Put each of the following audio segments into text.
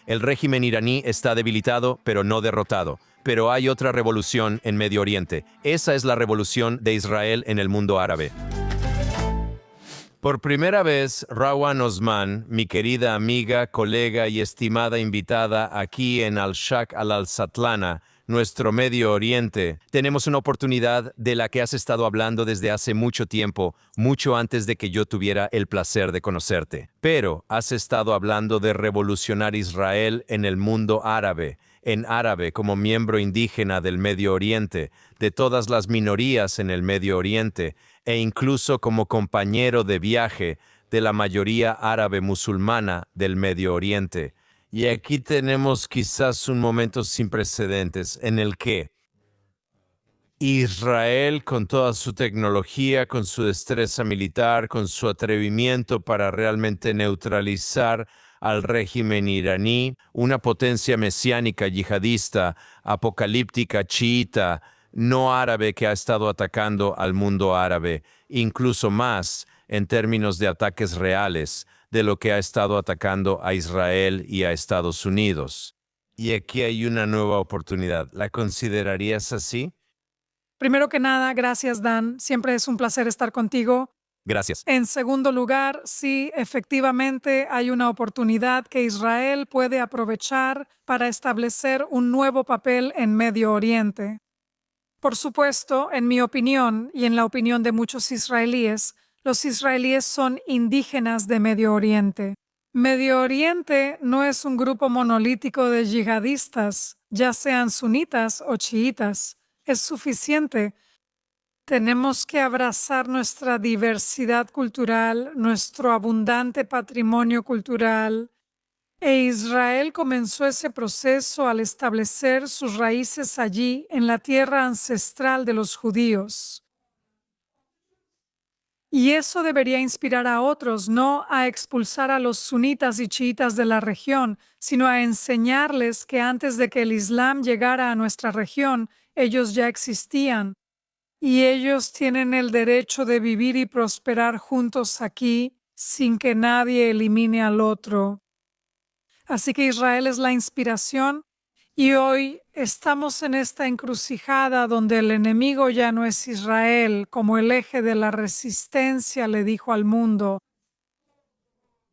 El régimen iraní está debilitado, pero no derrotado. Pero hay otra revolución en Medio Oriente. Esa es la revolución de Israel en el mundo árabe. Por primera vez, Rawan Osman, mi querida amiga, colega y estimada invitada aquí en Al-Shaq Al-Satlana, nuestro Medio Oriente, tenemos una oportunidad de la que has estado hablando desde hace mucho tiempo, mucho antes de que yo tuviera el placer de conocerte. Pero has estado hablando de revolucionar Israel en el mundo árabe, en árabe como miembro indígena del Medio Oriente, de todas las minorías en el Medio Oriente, e incluso como compañero de viaje de la mayoría árabe musulmana del Medio Oriente. Y aquí tenemos quizás un momento sin precedentes en el que Israel, con toda su tecnología, con su destreza militar, con su atrevimiento para realmente neutralizar al régimen iraní, una potencia mesiánica yihadista, apocalíptica chiita, no árabe que ha estado atacando al mundo árabe, incluso más en términos de ataques reales de lo que ha estado atacando a Israel y a Estados Unidos. Y aquí hay una nueva oportunidad. ¿La considerarías así? Primero que nada, gracias, Dan. Siempre es un placer estar contigo. Gracias. En segundo lugar, sí, efectivamente hay una oportunidad que Israel puede aprovechar para establecer un nuevo papel en Medio Oriente. Por supuesto, en mi opinión y en la opinión de muchos israelíes, los israelíes son indígenas de Medio Oriente. Medio Oriente no es un grupo monolítico de yihadistas, ya sean sunitas o chiitas. Es suficiente. Tenemos que abrazar nuestra diversidad cultural, nuestro abundante patrimonio cultural. E Israel comenzó ese proceso al establecer sus raíces allí, en la tierra ancestral de los judíos. Y eso debería inspirar a otros, no a expulsar a los sunitas y chiitas de la región, sino a enseñarles que antes de que el Islam llegara a nuestra región, ellos ya existían. Y ellos tienen el derecho de vivir y prosperar juntos aquí sin que nadie elimine al otro. Así que Israel es la inspiración y hoy estamos en esta encrucijada donde el enemigo ya no es Israel, como el eje de la resistencia le dijo al mundo.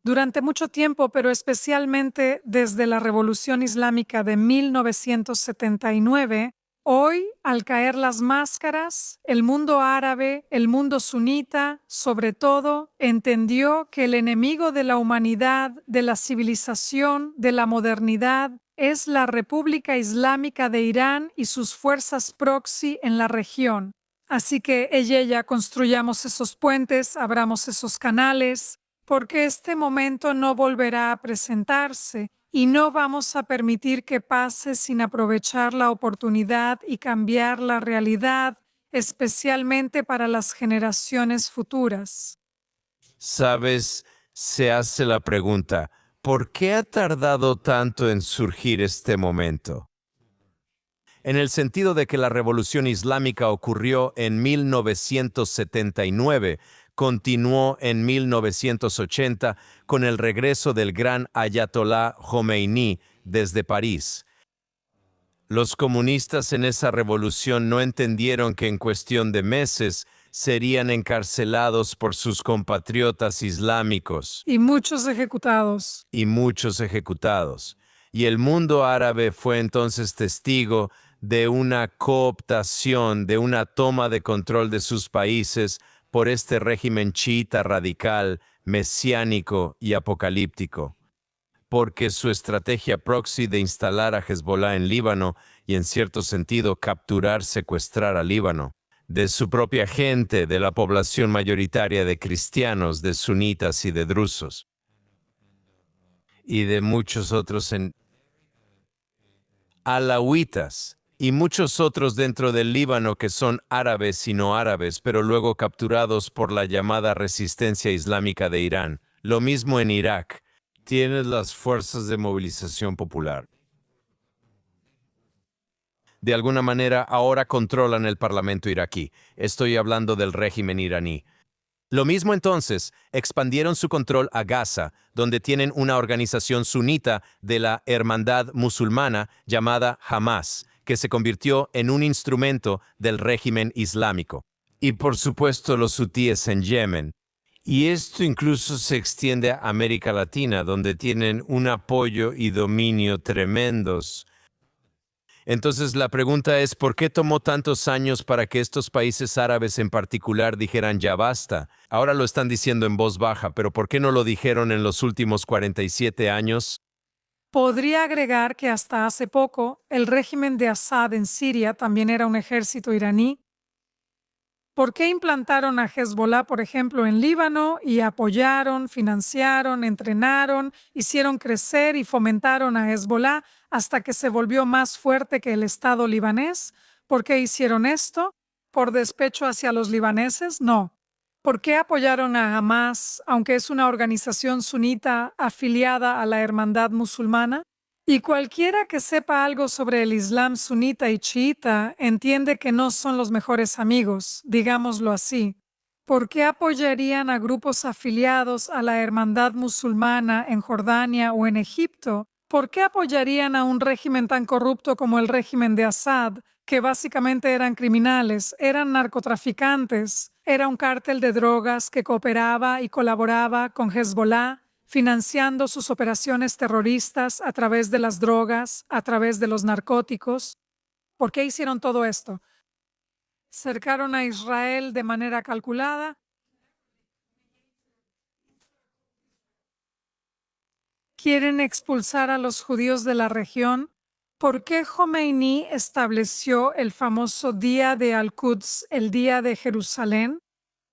Durante mucho tiempo, pero especialmente desde la Revolución Islámica de 1979, hoy, al caer las máscaras, el mundo árabe, el mundo sunita, sobre todo, entendió que el enemigo de la humanidad, de la civilización, de la modernidad, es la República Islámica de Irán y sus fuerzas proxy en la región. Así que ella y ella construyamos esos puentes, abramos esos canales, porque este momento no volverá a presentarse y no vamos a permitir que pase sin aprovechar la oportunidad y cambiar la realidad, especialmente para las generaciones futuras. Sabes, se hace la pregunta, ¿por qué ha tardado tanto en surgir este momento? En el sentido de que la revolución islámica ocurrió en 1979, continuó en 1980 con el regreso del gran Ayatolá Jomeini desde París. Los comunistas en esa revolución no entendieron que en cuestión de meses serían encarcelados por sus compatriotas islámicos. Y muchos ejecutados. Y el mundo árabe fue entonces testigo de una cooptación, de una toma de control de sus países por este régimen chiita radical, mesiánico y apocalíptico. Porque su estrategia proxy de instalar a Hezbollah en Líbano y en cierto sentido capturar, secuestrar a Líbano, de su propia gente, de la población mayoritaria de cristianos, de sunitas y de drusos, y de muchos otros alawitas, y muchos otros dentro del Líbano que son árabes y no árabes, pero luego capturados por la llamada resistencia islámica de Irán. Lo mismo en Irak. Tienes las fuerzas de movilización popular. De alguna manera ahora controlan el parlamento iraquí. Estoy hablando del régimen iraní. Lo mismo entonces, expandieron su control a Gaza, donde tienen una organización sunita de la Hermandad Musulmana llamada Hamas, que se convirtió en un instrumento del régimen islámico. Y por supuesto los hutíes en Yemen. Y esto incluso se extiende a América Latina, donde tienen un apoyo y dominio tremendos. Entonces la pregunta es, ¿por qué tomó tantos años para que estos países árabes en particular dijeran ya basta? Ahora lo están diciendo en voz baja, pero ¿por qué no lo dijeron en los últimos 47 años? Podría agregar que hasta hace poco el régimen de Assad en Siria también era un ejército iraní. ¿Por qué implantaron a Hezbollah, por ejemplo, en Líbano y apoyaron, financiaron, entrenaron, hicieron crecer y fomentaron a Hezbollah hasta que se volvió más fuerte que el Estado libanés? ¿Por qué hicieron esto? ¿Por despecho hacia los libaneses? No. ¿Por qué apoyaron a Hamas, aunque es una organización sunita afiliada a la Hermandad Musulmana? Y cualquiera que sepa algo sobre el Islam sunita y chiita entiende que no son los mejores amigos, digámoslo así. ¿Por qué apoyarían a grupos afiliados a la Hermandad Musulmana en Jordania o en Egipto? ¿Por qué apoyarían a un régimen tan corrupto como el régimen de Assad, que básicamente eran criminales, eran narcotraficantes, era un cártel de drogas que cooperaba y colaboraba con Hezbollah, financiando sus operaciones terroristas a través de las drogas, a través de los narcóticos? ¿Por qué hicieron todo esto? ¿Cercaron a Israel de manera calculada? ¿Quieren expulsar a los judíos de la región? ¿Por qué Jomeini estableció el famoso Día de Al-Quds, el Día de Jerusalén?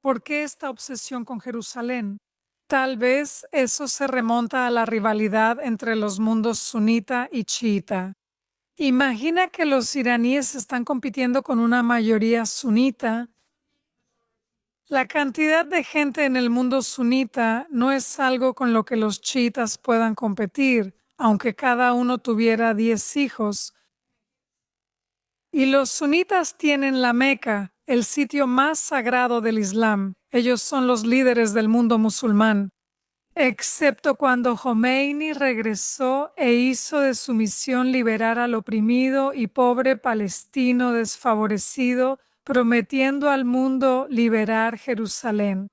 ¿Por qué esta obsesión con Jerusalén? Tal vez eso se remonta a la rivalidad entre los mundos sunita y chiita. Imagina que los iraníes están compitiendo con una mayoría sunita. La cantidad de gente en el mundo sunita no es algo con lo que los chiitas puedan competir, aunque cada uno tuviera 10 hijos. Y los sunitas tienen la Meca, el sitio más sagrado del Islam. Ellos son los líderes del mundo musulmán. Excepto cuando Jomeini regresó e hizo de su misión liberar al oprimido y pobre palestino desfavorecido, prometiendo al mundo liberar Jerusalén.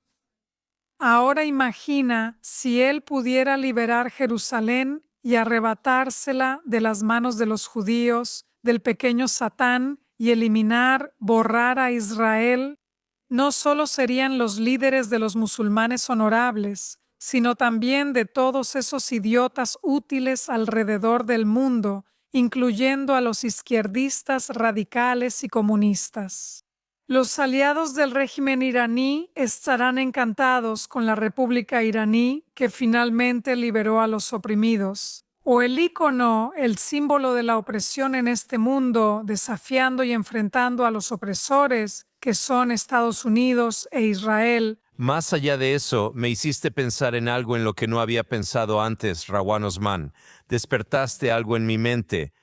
Ahora imagina si él pudiera liberar Jerusalén y arrebatársela de las manos de los judíos, del pequeño Satán, y eliminar, borrar a Israel. No solo serían los líderes de los musulmanes honorables, sino también de todos esos idiotas útiles alrededor del mundo, incluyendo a los izquierdistas radicales y comunistas. Los aliados del régimen iraní estarán encantados con la República iraní que finalmente liberó a los oprimidos. O el ícono, el símbolo de la opresión en este mundo, desafiando y enfrentando a los opresores, que son Estados Unidos e Israel. Más allá de eso, me hiciste pensar en algo en lo que no había pensado antes, Rawan Osman. Despertaste algo en mi mente.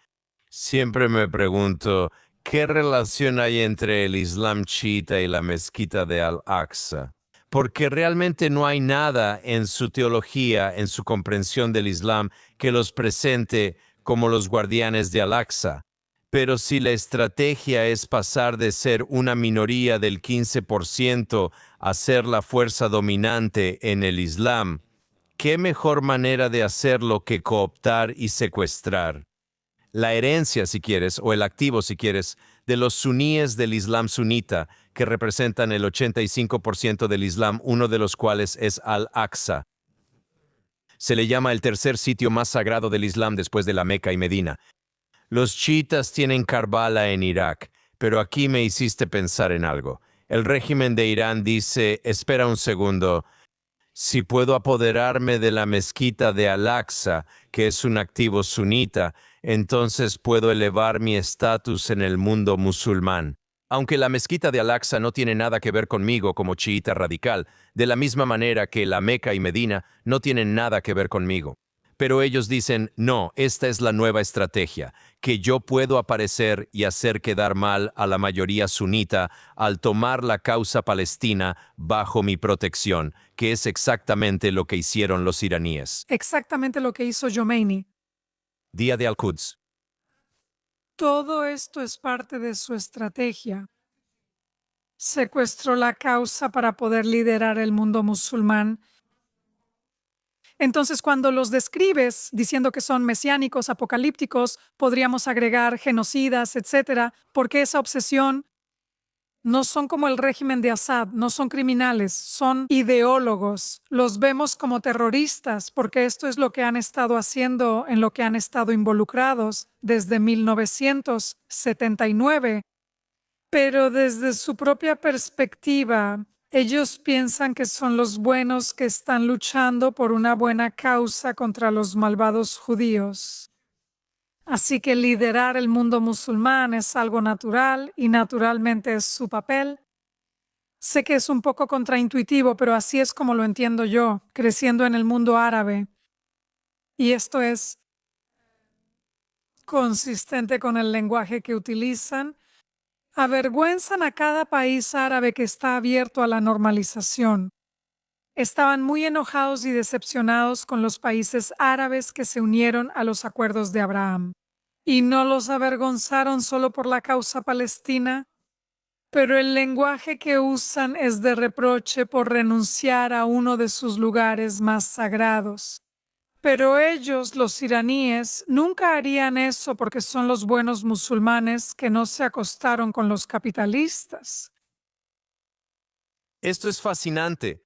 Siempre me pregunto, ¿qué relación hay entre el Islam chiita y la mezquita de Al-Aqsa? Porque realmente no hay nada en su teología, en su comprensión del Islam, que los presente como los guardianes de Al-Aqsa. Pero si la estrategia es pasar de ser una minoría del 15% a ser la fuerza dominante en el Islam, ¿qué mejor manera de hacerlo que cooptar y secuestrar la herencia, si quieres, o el activo, si quieres, de los suníes del Islam sunita, que representan el 85% del Islam, uno de los cuales es Al-Aqsa? Se le llama el tercer sitio más sagrado del Islam después de la Meca y Medina. Los chiitas tienen Karbala en Irak, pero aquí me hiciste pensar en algo. El régimen de Irán dice, espera un segundo, si puedo apoderarme de la mezquita de Al-Aqsa, que es un activo sunita, entonces puedo elevar mi estatus en el mundo musulmán. Aunque la mezquita de Al-Aqsa no tiene nada que ver conmigo como chiita radical, de la misma manera que la Meca y Medina no tienen nada que ver conmigo. Pero ellos dicen, no, esta es la nueva estrategia, que yo puedo aparecer y hacer quedar mal a la mayoría sunita al tomar la causa palestina bajo mi protección, que es exactamente lo que hicieron los iraníes. Exactamente lo que hizo Jomeini. Día de Al-Quds. Todo esto es parte de su estrategia. Secuestró la causa para poder liderar el mundo musulmán. Entonces, cuando los describes diciendo que son mesiánicos, apocalípticos, podríamos agregar genocidas, etcétera, porque esa obsesión no son como el régimen de Assad, no son criminales, son ideólogos. Los vemos como terroristas porque esto es lo que han estado haciendo, en lo que han estado involucrados desde 1979. Pero desde su propia perspectiva, ellos piensan que son los buenos que están luchando por una buena causa contra los malvados judíos. Así que liderar el mundo musulmán es algo natural y naturalmente es su papel. Sé que es un poco contraintuitivo, pero así es como lo entiendo yo, creciendo en el mundo árabe. Y esto es consistente con el lenguaje que utilizan. Avergüenzan a cada país árabe que está abierto a la normalización. Estaban muy enojados y decepcionados con los países árabes que se unieron a los acuerdos de Abraham. Y no los avergonzaron solo por la causa palestina, pero el lenguaje que usan es de reproche por renunciar a uno de sus lugares más sagrados. Pero ellos, los iraníes, nunca harían eso porque son los buenos musulmanes que no se acostaron con los capitalistas. Esto es fascinante,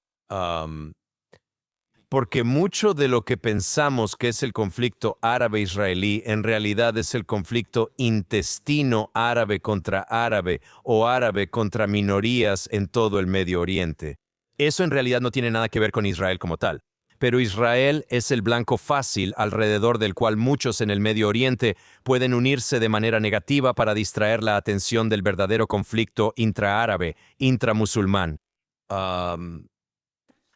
porque mucho de lo que pensamos que es el conflicto árabe-israelí en realidad es el conflicto intestino árabe contra árabe o árabe contra minorías en todo el Medio Oriente. Eso en realidad no tiene nada que ver con Israel como tal. Pero Israel es el blanco fácil alrededor del cual muchos en el Medio Oriente pueden unirse de manera negativa para distraer la atención del verdadero conflicto intraárabe, intramusulmán.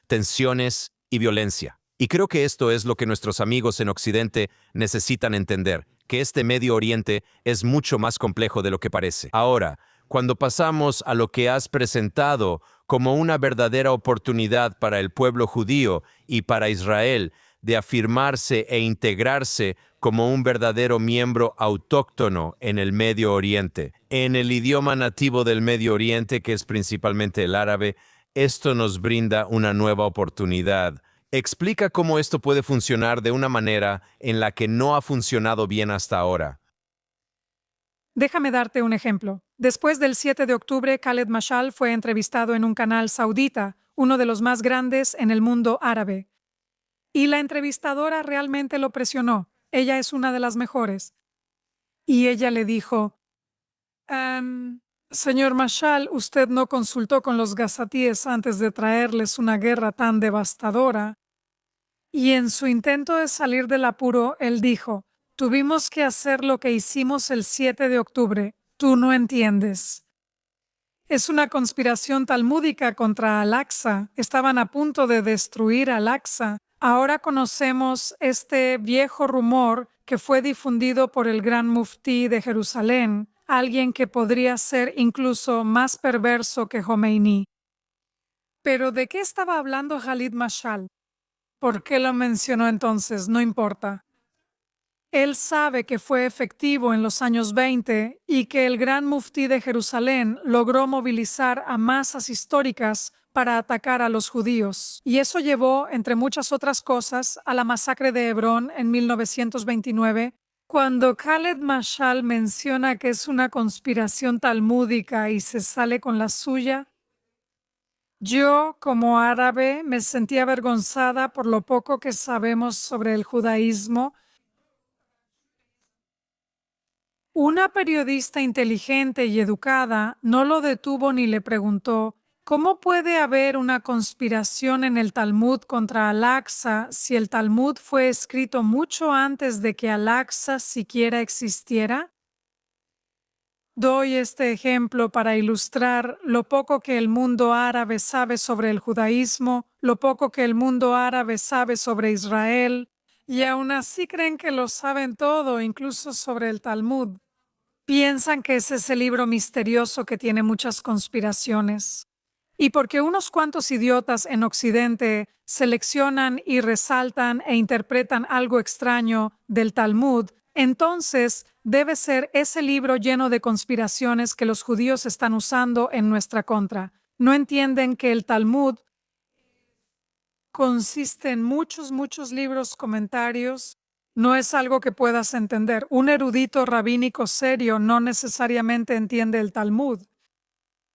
Tensiones y violencia. Y creo que esto es lo que nuestros amigos en Occidente necesitan entender, que este Medio Oriente es mucho más complejo de lo que parece. Ahora, cuando pasamos a lo que has presentado como una verdadera oportunidad para el pueblo judío y para Israel de afirmarse e integrarse como un verdadero miembro autóctono en el Medio Oriente, en el idioma nativo del Medio Oriente, que es principalmente el árabe, esto nos brinda una nueva oportunidad. Explica cómo esto puede funcionar de una manera en la que no ha funcionado bien hasta ahora. Déjame darte un ejemplo. Después del 7 de octubre, Khaled Mashal fue entrevistado en un canal saudita, uno de los más grandes en el mundo árabe. Y la entrevistadora realmente lo presionó. Ella es una de las mejores. Y ella le dijo, señor Mashal, usted no consultó con los gazatíes antes de traerles una guerra tan devastadora. Y en su intento de salir del apuro, él dijo, tuvimos que hacer lo que hicimos el 7 de octubre. Tú no entiendes. Es una conspiración talmúdica contra Al-Aqsa. Estaban a punto de destruir Al-Aqsa. Ahora conocemos este viejo rumor que fue difundido por el gran muftí de Jerusalén, alguien que podría ser incluso más perverso que Jomeini. Pero ¿de qué estaba hablando Khalid Mashal? ¿Por qué lo mencionó entonces? No importa. Él sabe que fue efectivo en los años 20 y que el gran muftí de Jerusalén logró movilizar a masas históricas para atacar a los judíos. Y eso llevó, entre muchas otras cosas, a la masacre de Hebrón en 1929, cuando Khaled Mashal menciona que es una conspiración talmúdica y se sale con la suya. Yo, como árabe, me sentí avergonzada por lo poco que sabemos sobre el judaísmo. Una periodista inteligente y educada no lo detuvo ni le preguntó, ¿cómo puede haber una conspiración en el Talmud contra Al-Aqsa si el Talmud fue escrito mucho antes de que Al-Aqsa siquiera existiera? Doy este ejemplo para ilustrar lo poco que el mundo árabe sabe sobre el judaísmo, lo poco que el mundo árabe sabe sobre Israel Y aún así creen que lo saben todo, incluso sobre el Talmud. Piensan que es ese libro misterioso que tiene muchas conspiraciones. Y porque unos cuantos idiotas en Occidente seleccionan y resaltan e interpretan algo extraño del Talmud, entonces debe ser ese libro lleno de conspiraciones que los judíos están usando en nuestra contra. No entienden que el Talmud consiste en muchos libros comentarios. No es algo que puedas entender. Un erudito rabínico serio no necesariamente entiende el Talmud.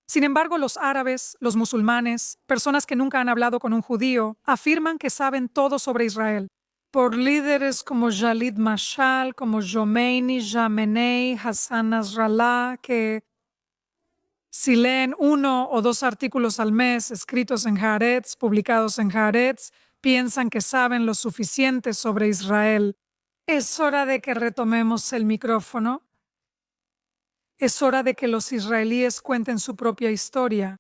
Sin embargo, los árabes, los musulmanes, personas que nunca han hablado con un judío, afirman que saben todo sobre Israel. Por líderes como Jalid Mashal, como Jomeini, Jamenei, Hassan Nasrallah, que si leen 1 o 2 artículos al mes escritos en Haaretz, publicados en Haaretz, piensan que saben lo suficiente sobre Israel. Es hora de que retomemos el micrófono. Es hora de que los israelíes cuenten su propia historia.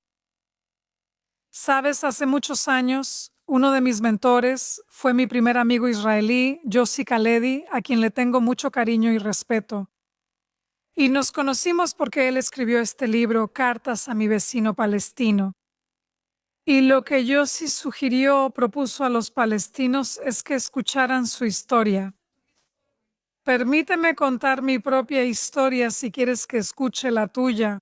Sabes, hace muchos años, uno de mis mentores fue mi primer amigo israelí, Yossi Kaledi, a quien le tengo mucho cariño y respeto. Y nos conocimos porque él escribió este libro, Cartas a mi vecino palestino. Y lo que Yossi sugirió o propuso a los palestinos es que escucharan su historia. Permíteme contar mi propia historia si quieres que escuche la tuya.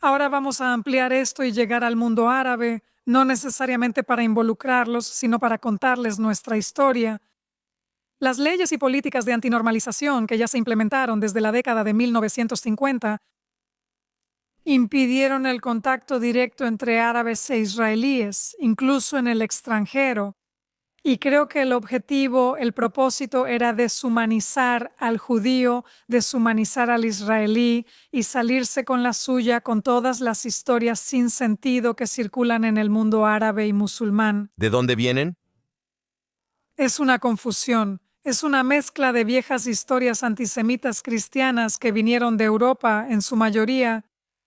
Ahora vamos a ampliar esto y llegar al mundo árabe, no necesariamente para involucrarlos, sino para contarles nuestra historia. Las leyes y políticas de antinormalización que ya se implementaron desde la década de 1950 impidieron el contacto directo entre árabes e israelíes, incluso en el extranjero. Y creo que el objetivo, el propósito era deshumanizar al judío, deshumanizar al israelí y salirse con la suya con todas las historias sin sentido que circulan en el mundo árabe y musulmán. ¿De dónde vienen? Es una confusión. Es una mezcla de viejas historias antisemitas cristianas que vinieron de Europa en su mayoría,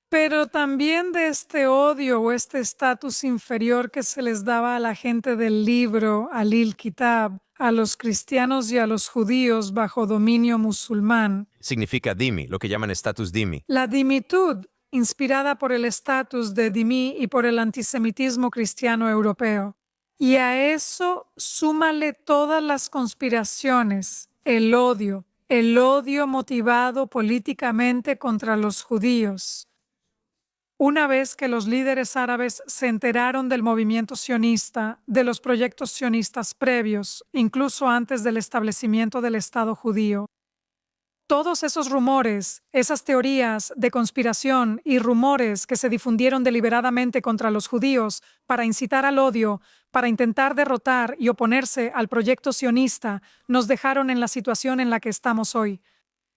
pero también de este odio o este estatus inferior que se les daba a la gente del libro, al Kitab, a los cristianos y a los judíos bajo dominio musulmán. Significa dhimmi, lo que llaman estatus dhimmi. La dhimmitud, inspirada por el estatus de dhimmi y por el antisemitismo cristiano europeo. Y a eso súmale todas las conspiraciones, el odio motivado políticamente contra los judíos. Una vez que los líderes árabes se enteraron del movimiento sionista, de los proyectos sionistas previos, incluso antes del establecimiento del Estado judío, todos esos rumores, esas teorías de conspiración y rumores que se difundieron deliberadamente contra los judíos para incitar al odio, para intentar derrotar y oponerse al proyecto sionista, nos dejaron en la situación en la que estamos hoy.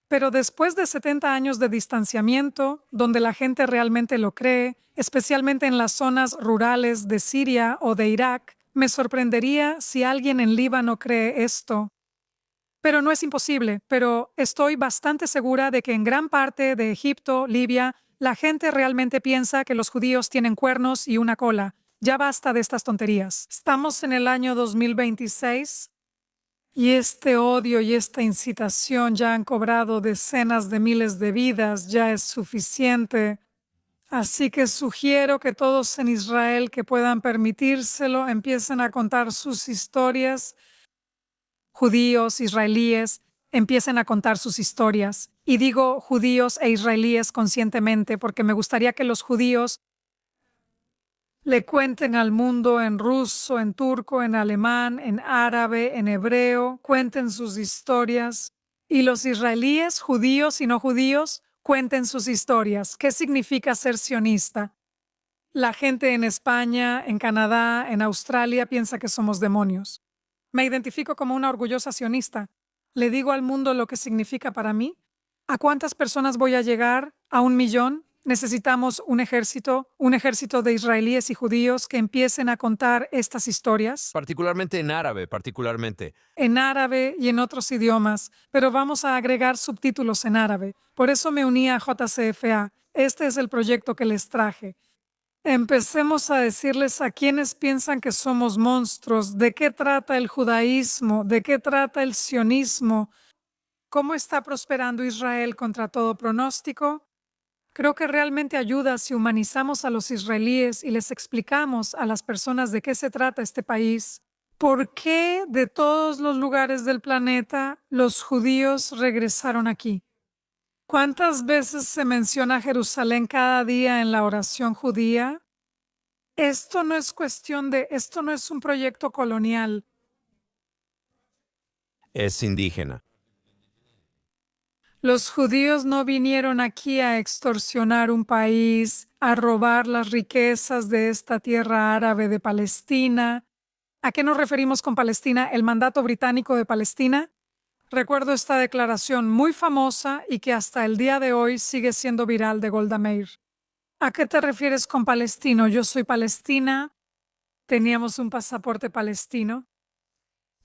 Pero después de 70 años de distanciamiento, donde la gente realmente lo cree, especialmente en las zonas rurales de Siria o de Irak, me sorprendería si alguien en Líbano cree esto. Pero no es imposible, pero estoy bastante segura de que en gran parte de Egipto, Libia, la gente realmente piensa que los judíos tienen cuernos y una cola. Ya basta de estas tonterías. Estamos en el año 2026. Y este odio y esta incitación ya han cobrado decenas de miles de vidas, ya es suficiente. Así que sugiero que todos en Israel que puedan permitírselo empiecen a contar sus historias. Judíos, israelíes, empiecen a contar sus historias. Y digo judíos e israelíes conscientemente porque me gustaría que los judíos le cuenten al mundo en ruso, en turco, en alemán, en árabe, en hebreo, cuenten sus historias. Y los israelíes, judíos y no judíos, cuenten sus historias. ¿Qué significa ser sionista? La gente en España, en Canadá, en Australia piensa que somos demonios. Me identifico como una orgullosa sionista. ¿Le digo al mundo lo que significa para mí? ¿A cuántas personas voy a llegar? ¿A 1 millón? Necesitamos un ejército de israelíes y judíos que empiecen a contar estas historias. Particularmente en árabe, particularmente. En árabe y en otros idiomas, pero vamos a agregar subtítulos en árabe. Por eso me uní a JCFA. Este es el proyecto que les traje. Empecemos a decirles a quienes piensan que somos monstruos, de qué trata el judaísmo, de qué trata el sionismo, cómo está prosperando Israel contra todo pronóstico. Creo que realmente ayuda si humanizamos a los israelíes y les explicamos a las personas de qué se trata este país. ¿Por qué de todos los lugares del planeta los judíos regresaron aquí? ¿Cuántas veces se menciona Jerusalén cada día en la oración judía? Esto no es un proyecto colonial. Es indígena. Los judíos no vinieron aquí a extorsionar un país, a robar las riquezas de esta tierra árabe de Palestina. ¿A qué nos referimos con Palestina? ¿El mandato británico de Palestina? Recuerdo esta declaración muy famosa y que hasta el día de hoy sigue siendo viral de Golda Meir. ¿A qué te refieres con palestino? Yo soy palestina, teníamos un pasaporte palestino.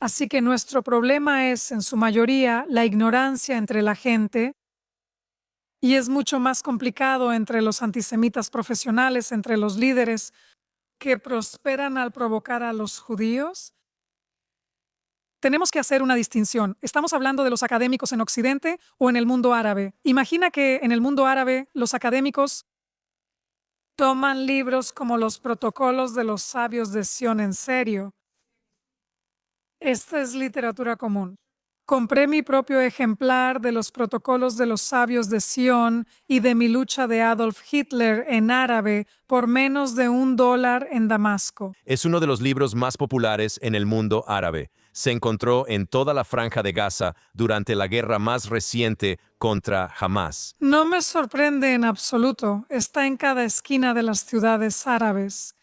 Así que nuestro problema es, en su mayoría, la ignorancia entre la gente y es mucho más complicado entre los antisemitas profesionales, entre los líderes que prosperan al provocar a los judíos. Tenemos que hacer una distinción. ¿Estamos hablando de los académicos en Occidente o en el mundo árabe? Imagina que en el mundo árabe los académicos toman libros como los protocolos de los sabios de Sión en serio. Esta es literatura común. Compré mi propio ejemplar de los protocolos de los sabios de Sión y de mi lucha de Adolf Hitler en árabe por menos de $1 en Damasco. Es uno de los libros más populares en el mundo árabe. Se encontró en toda la franja de Gaza durante la guerra más reciente contra Hamas. No me sorprende en absoluto. Está en cada esquina de las ciudades árabes.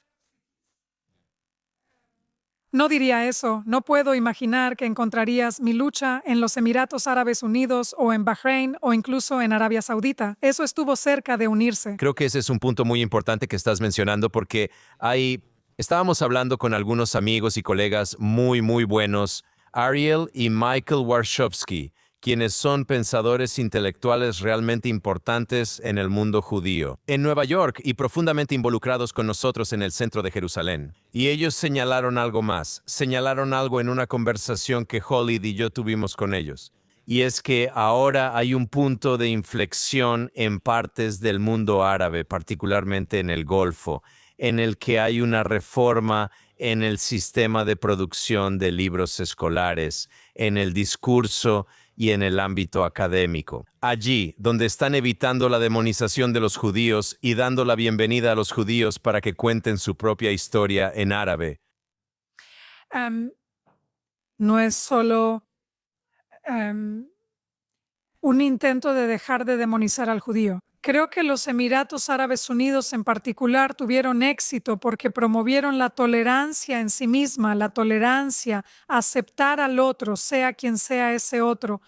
No diría eso. No puedo imaginar que encontrarías mi lucha en los Emiratos Árabes Unidos o en Bahrein o incluso en Arabia Saudita. Eso estuvo cerca de unirse. Creo que ese es un punto muy importante que estás mencionando porque estábamos hablando con algunos amigos y colegas muy, muy buenos, Ariel y Michael Warshawski, quienes son pensadores intelectuales realmente importantes en el mundo judío, en Nueva York y profundamente involucrados con nosotros en el centro de Jerusalén. Y ellos señalaron algo más, señalaron algo en una conversación que Holly y yo tuvimos con ellos. Y es que ahora hay un punto de inflexión en partes del mundo árabe, particularmente en el Golfo, en el que hay una reforma en el sistema de producción de libros escolares, en el discurso y en el ámbito académico. Allí, donde están evitando la demonización de los judíos y dando la bienvenida a los judíos para que cuenten su propia historia en árabe. No es solo un intento de dejar de demonizar al judío. Creo que los Emiratos Árabes Unidos en particular tuvieron éxito porque promovieron la tolerancia en sí misma, la tolerancia, aceptar al otro, sea quien sea ese otro.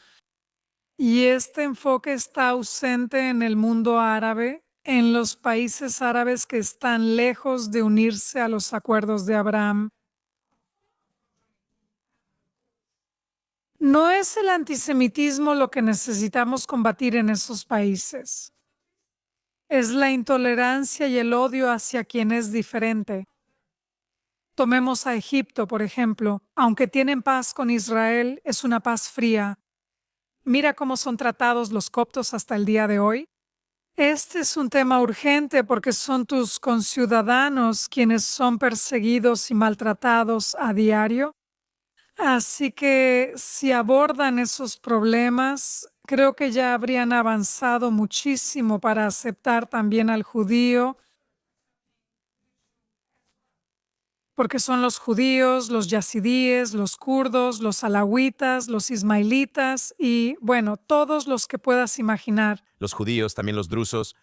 Y este enfoque está ausente en el mundo árabe, en los países árabes que están lejos de unirse a los acuerdos de Abraham. No es el antisemitismo lo que necesitamos combatir en esos países. Es la intolerancia y el odio hacia quien es diferente. Tomemos a Egipto, por ejemplo. Aunque tienen paz con Israel, es una paz fría. Mira cómo son tratados los coptos hasta el día de hoy. Este es un tema urgente porque son tus conciudadanos quienes son perseguidos y maltratados a diario. Así que si abordan esos problemas, creo que ya habrían avanzado muchísimo para aceptar también al judío, porque son los judíos, los yazidíes, los kurdos, los alawitas, los ismailitas y, bueno, todos los que puedas imaginar. Los judíos, también los drusos.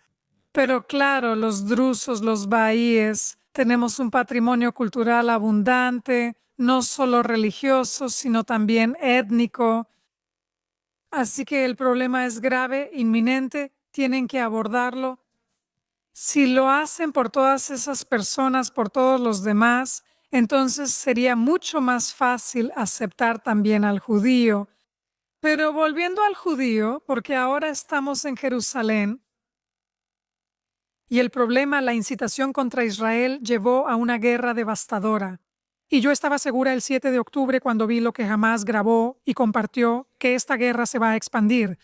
Pero claro, los drusos, los baíes, tenemos un patrimonio cultural abundante, no solo religioso, sino también étnico. Así que el problema es grave, inminente, tienen que abordarlo. Si lo hacen por todas esas personas, por todos los demás, entonces sería mucho más fácil aceptar también al judío. Pero volviendo al judío, porque ahora estamos en Jerusalén, Y el problema, la incitación contra Israel, llevó a una guerra devastadora. Y yo estaba segura el 7 de octubre cuando vi lo que Hamás grabó y compartió que esta guerra se va a expandir.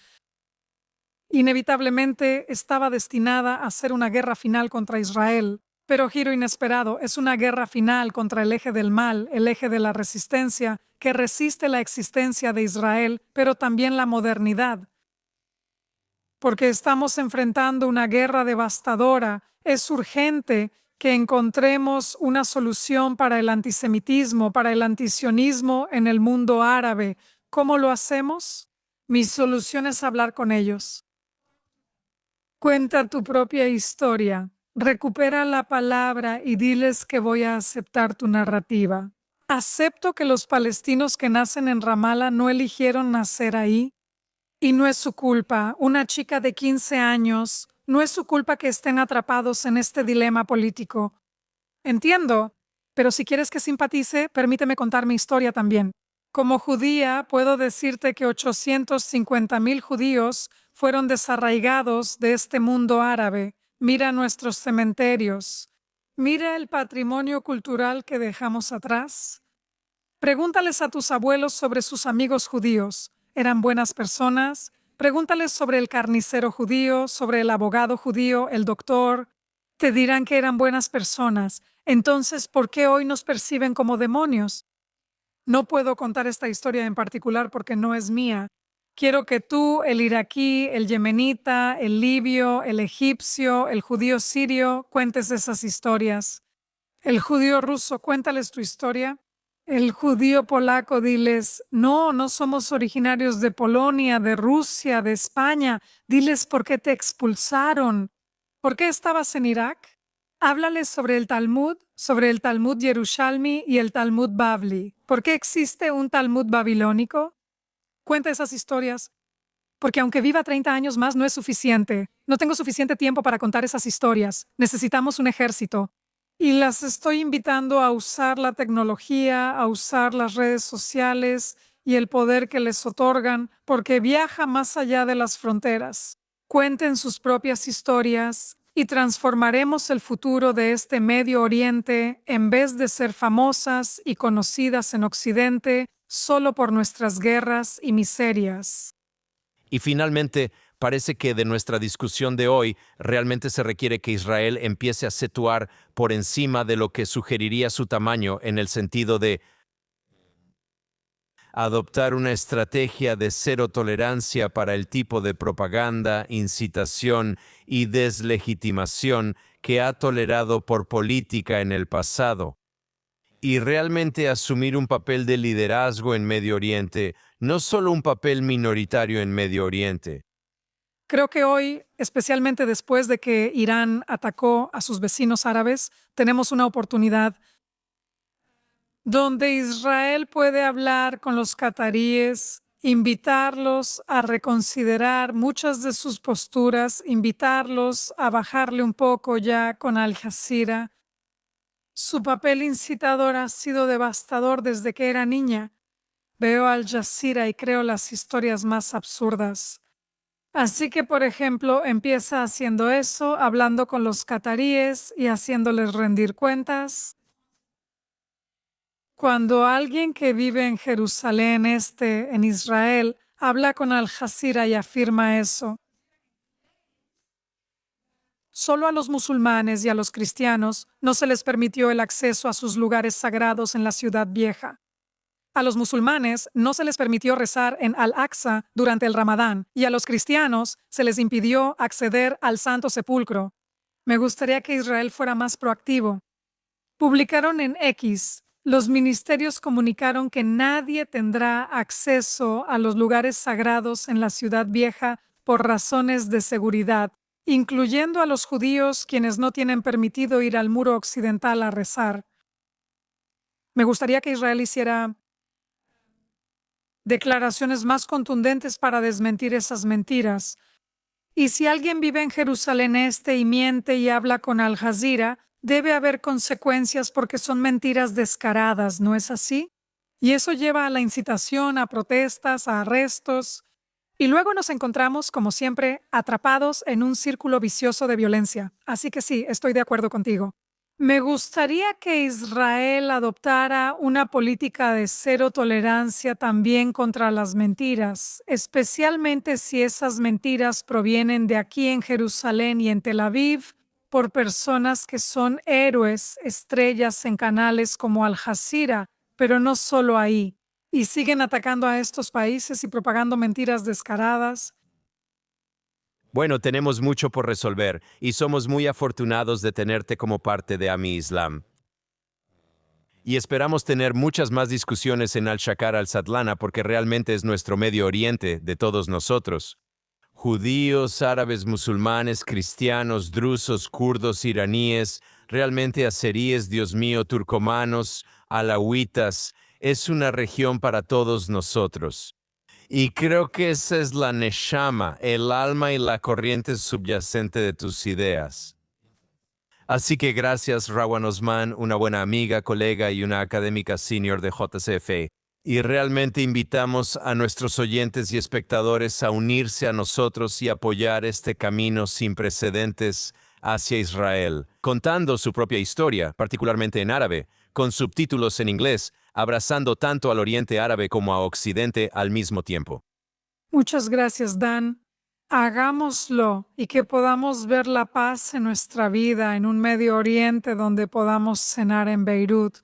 Inevitablemente estaba destinada a ser una guerra final contra Israel, pero giro inesperado, es una guerra final contra el eje del mal, el eje de la resistencia, que resiste la existencia de Israel, pero también la modernidad. Porque estamos enfrentando una guerra devastadora, es urgente que encontremos una solución para el antisemitismo, para el antisionismo en el mundo árabe. ¿Cómo lo hacemos? Mi solución es hablar con ellos. Cuenta tu propia historia, recupera la palabra y diles que voy a aceptar tu narrativa. Acepto que los palestinos que nacen en Ramallah no eligieron nacer ahí. Y no es su culpa, una chica de 15 años, no es su culpa que estén atrapados en este dilema político. Entiendo, pero si quieres que simpatice, permíteme contar mi historia también. Como judía, puedo decirte que 850,000 judíos fueron desarraigados de este mundo árabe. Mira nuestros cementerios. Mira el patrimonio cultural que dejamos atrás. Pregúntales a tus abuelos sobre sus amigos judíos. ¿Eran buenas personas? Pregúntales sobre el carnicero judío, sobre el abogado judío, el doctor. Te dirán que eran buenas personas. Entonces, ¿por qué hoy nos perciben como demonios? No puedo contar esta historia en particular porque no es mía. Quiero que tú, el iraquí, el yemenita, el libio, el egipcio, el judío sirio, cuentes esas historias. El judío ruso, cuéntales tu historia. El judío polaco, diles, no somos originarios de Polonia, de Rusia, de España. Diles por qué te expulsaron. ¿Por qué estabas en Irak? Háblales sobre el Talmud Yerushalmi y el Talmud Bavli. ¿Por qué existe un Talmud babilónico? Cuenta esas historias, porque aunque viva 30 años más no es suficiente. No tengo suficiente tiempo para contar esas historias. Necesitamos un ejército. Y las estoy invitando a usar la tecnología, a usar las redes sociales y el poder que les otorgan, porque viaja más allá de las fronteras. Cuenten sus propias historias y transformaremos el futuro de este Medio Oriente en vez de ser famosas y conocidas en Occidente solo por nuestras guerras y miserias. Y finalmente, parece que de nuestra discusión de hoy realmente se requiere que Israel empiece a situar por encima de lo que sugeriría su tamaño en el sentido de adoptar una estrategia de cero tolerancia para el tipo de propaganda, incitación y deslegitimación que ha tolerado por política en el pasado. Y realmente asumir un papel de liderazgo en Medio Oriente, no solo un papel minoritario en Medio Oriente. Creo que hoy, especialmente después de que Irán atacó a sus vecinos árabes, tenemos una oportunidad donde Israel puede hablar con los cataríes, invitarlos a reconsiderar muchas de sus posturas, invitarlos a bajarle un poco ya con Al Jazeera. Su papel incitador ha sido devastador desde que era niña. Veo Al Jazeera y creo las historias más absurdas. Así que, por ejemplo, empieza haciendo eso, hablando con los cataríes y haciéndoles rendir cuentas. Cuando alguien que vive en Jerusalén Este, en Israel, habla con Al Jazeera y afirma eso, solo a los musulmanes y a los cristianos no se les permitió el acceso a sus lugares sagrados en la ciudad vieja. A los musulmanes no se les permitió rezar en Al-Aqsa durante el Ramadán y a los cristianos se les impidió acceder al Santo Sepulcro. Me gustaría que Israel fuera más proactivo. Publicaron en X. Los ministerios comunicaron que nadie tendrá acceso a los lugares sagrados en la ciudad vieja por razones de seguridad, incluyendo a los judíos quienes no tienen permitido ir al muro occidental a rezar. Me gustaría que Israel hiciera declaraciones más contundentes para desmentir esas mentiras. Y si alguien vive en Jerusalén Este y miente y habla con Al Jazeera, debe haber consecuencias porque son mentiras descaradas, ¿no es así? Y eso lleva a la incitación, a protestas, a arrestos. Y luego nos encontramos, como siempre, atrapados en un círculo vicioso de violencia. Así que sí, estoy de acuerdo contigo. Me gustaría que Israel adoptara una política de cero tolerancia también contra las mentiras, especialmente si esas mentiras provienen de aquí en Jerusalén y en Tel Aviv por personas que son héroes, estrellas en canales como Al Jazeera, pero no solo ahí, y siguen atacando a estos países y propagando mentiras descaradas. Bueno, tenemos mucho por resolver y somos muy afortunados de tenerte como parte de AMI Islam. Y esperamos tener muchas más discusiones en Al-Shakar al-Satlana porque realmente es nuestro Medio Oriente de todos nosotros. Judíos, árabes, musulmanes, cristianos, drusos, kurdos, iraníes, realmente azeríes, Dios mío, turcomanos, alawitas, es una región para todos nosotros. Y creo que esa es la neshama, el alma y la corriente subyacente de tus ideas. Así que gracias, Rawan Osman, una buena amiga, colega y una académica senior de JCF. Y realmente invitamos a nuestros oyentes y espectadores a unirse a nosotros y apoyar este camino sin precedentes hacia Israel, contando su propia historia, particularmente en árabe, con subtítulos en inglés, abrazando tanto al Oriente Árabe como a Occidente al mismo tiempo. Muchas gracias, Dan. Hagámoslo y que podamos ver la paz en nuestra vida en un Medio Oriente donde podamos cenar en Beirut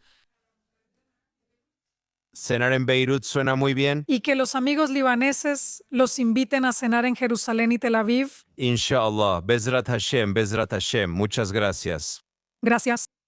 Cenar en Beirut suena muy bien. y que los amigos libaneses los inviten a cenar en Jerusalén y Tel Aviv. Inshallah, Bezrat Hashem, Bezrat Hashem. Muchas gracias. Gracias.